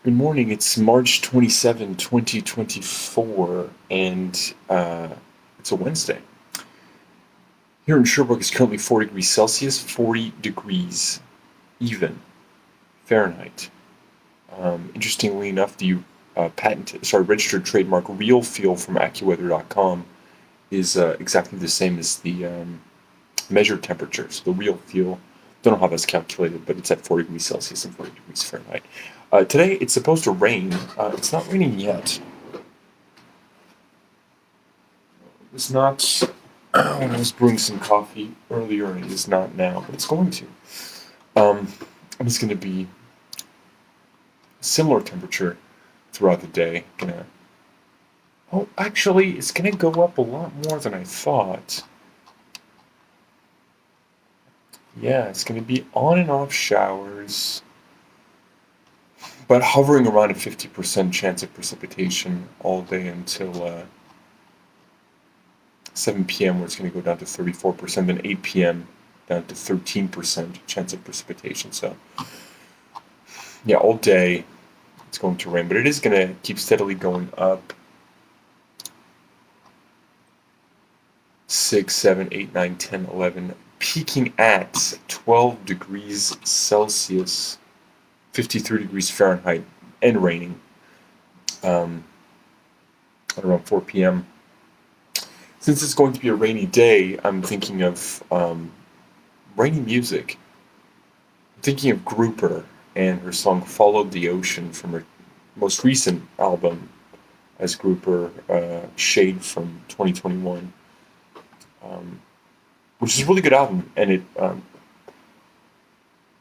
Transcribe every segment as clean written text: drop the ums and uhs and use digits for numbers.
Good morning. It's March 27, 2024, and it's a Wednesday. Here in Sherbrooke, it's currently 4 degrees Celsius, 40 degrees even Fahrenheit. Interestingly enough, the registered trademark Real Feel from AccuWeather.com is exactly the same as the measured temperature. So the Real Feel, don't know how that's calculated, but it's at 4 degrees Celsius and 40 degrees Fahrenheit. Today, it's supposed to rain. It's not raining yet. It's not when I was brewing some coffee earlier, and it is not now, but it's going to. Um, and it's going to be a similar temperature throughout the day. Oh, actually, it's going to go up a lot more than I thought. Yeah, it's going to be on and off showers, but hovering around a 50% chance of precipitation all day until 7 p.m., where it's going to go down to 34%, then 8 p.m. down to 13% chance of precipitation. So, yeah, all day it's going to rain, but it is going to keep steadily going up. 6, 7, 8, 9, 10, 11, peaking at 12 degrees Celsius, 53 degrees Fahrenheit, and raining at around 4 p.m. Since it's going to be a rainy day, I'm thinking of rainy music. I'm thinking of Grouper and her song Followed the Ocean from her most recent album as Grouper, Shade from 2021, which is a really good album. And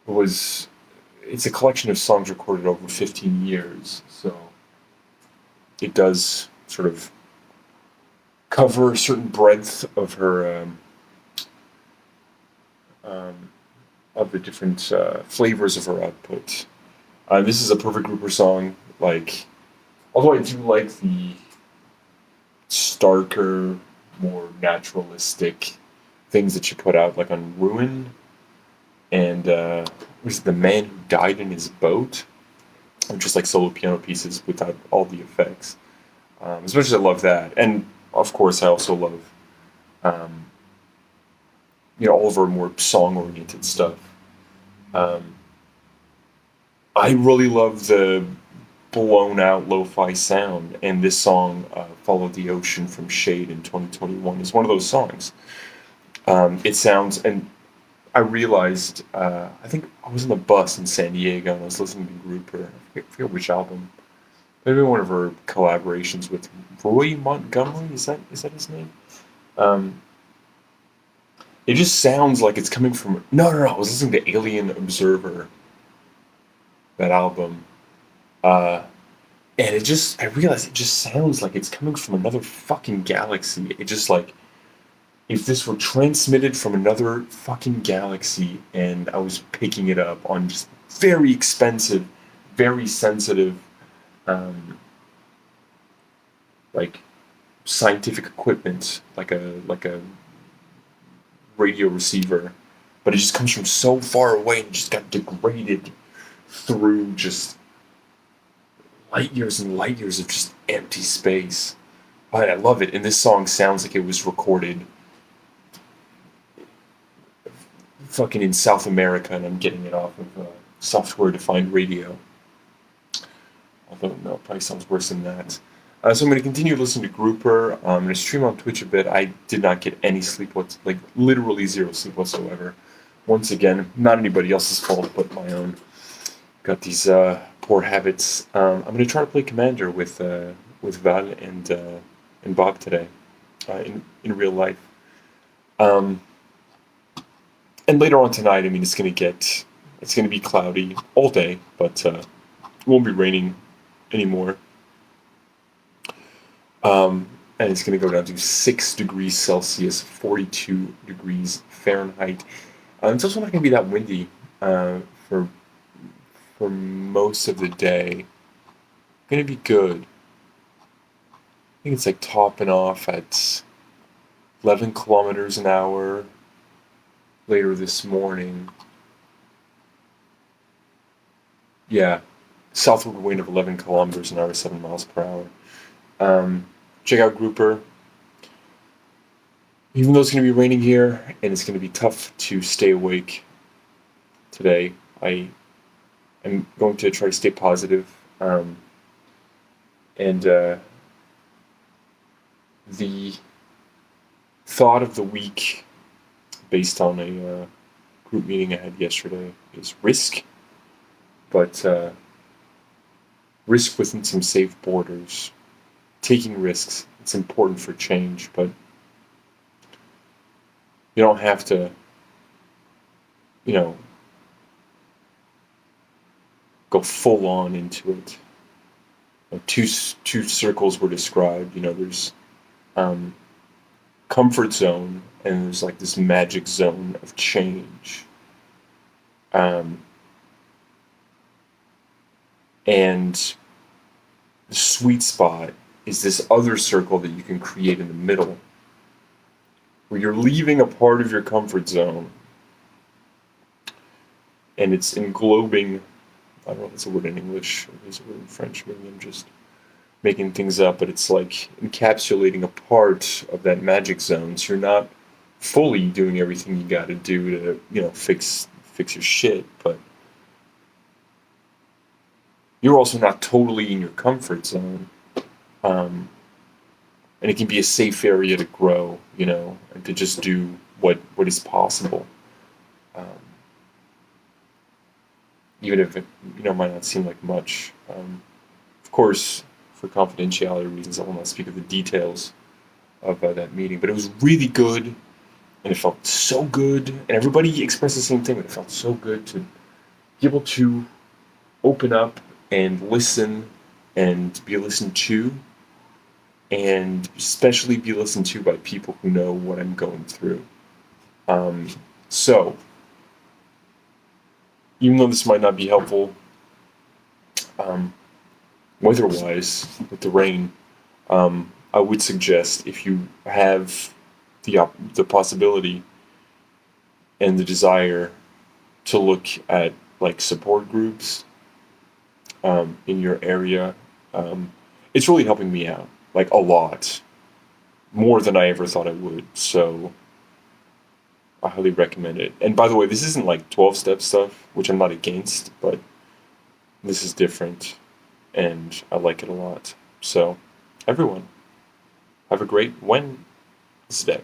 it's a collection of songs recorded over 15 years. So it does sort of cover a certain breadth of her of the different flavors of her output. This is a perfect Grouper song. Although I do like the starker, more naturalistic things that she put out, like on Ruin and was it The Man Who Died in His Boat, or just like solo piano pieces without all the effects. As much as I love that, and of course I also love um, all of her more song-oriented stuff. Um, I really love the blown-out lo-fi sound, and this song, "Follow the Ocean" from Shade in 2021, is one of those songs. It sounds, and I realized, I think I was on the bus in San Diego and I was listening to Grouper. I forget which album. Maybe one of her collaborations with Roy Montgomery. Is that his name? Um, it just sounds like it's coming from. No, no, no. I was listening to Alien Observer, that album, uh, and I realized it just sounds like it's coming from another fucking galaxy. It just like if this were transmitted from another fucking galaxy and I was picking it up on just very expensive, very sensitive, um, like scientific equipment, like a radio receiver, but it just comes from so far away and just got degraded through just light years and light years of just empty space. But I love it, and this song sounds like it was recorded fucking in South America, and I'm getting it off of software-defined radio. Although, no, it probably sounds worse than that. So I'm going to continue listening to Grouper. I'm going to stream on Twitch a bit. I did not get any sleep, like literally zero sleep whatsoever. Once again, not anybody else's fault but my own. Got these poor habits. I'm going to try to play Commander with Val and Bob today, in real life. Um, and later on tonight, I mean, it's going to be cloudy all day, but it won't be raining anymore. And it's going to go down to 6 degrees Celsius, 42 degrees Fahrenheit. It's also not going to be that windy for most of the day. Going to be good. I think it's like topping off at 11 kilometers an hour later this morning. Yeah, southward wind of 11 kilometers an hour, 7 miles per hour. Check out Grouper. Even though it's going to be raining here and it's going to be tough to stay awake today, I am going to try to stay positive. And the thought of the week, based on a group meeting I had yesterday, is risk, but risk within some safe borders. Taking risks, it's important for change, but you don't have to, you know, go full on into it. Two circles were described. There's comfort zone, and there's like this magic zone of change. And the sweet spot is this other circle that you can create in the middle, where you're leaving a part of your comfort zone, and it's englobing. I don't know if that's a word in English or is a word in French. Maybe I'm just making things up, but it's like encapsulating a part of that magic zone. So you're not fully doing everything you got to do to, fix your shit, but you're also not totally in your comfort zone. And it can be a safe area to grow, and to just do what is possible. Even if it, might not seem like much. Of course, for confidentiality reasons, I will not speak of the details of that meeting, but it was really good, and it felt so good, and everybody expressed the same thing, but it felt so good to be able to open up and listen and be listened to, and especially be listened to by people who know what I'm going through. So, even though this might not be helpful, weather-wise, with the rain, I would suggest, if you have the possibility and the desire to look at like support groups in your area, it's really helping me out, like a lot, more than I ever thought I would. So I highly recommend it. And by the way, this isn't like 12-step stuff, which I'm not against, but this is different, and I like it a lot. So, everyone, have a great Wednesday.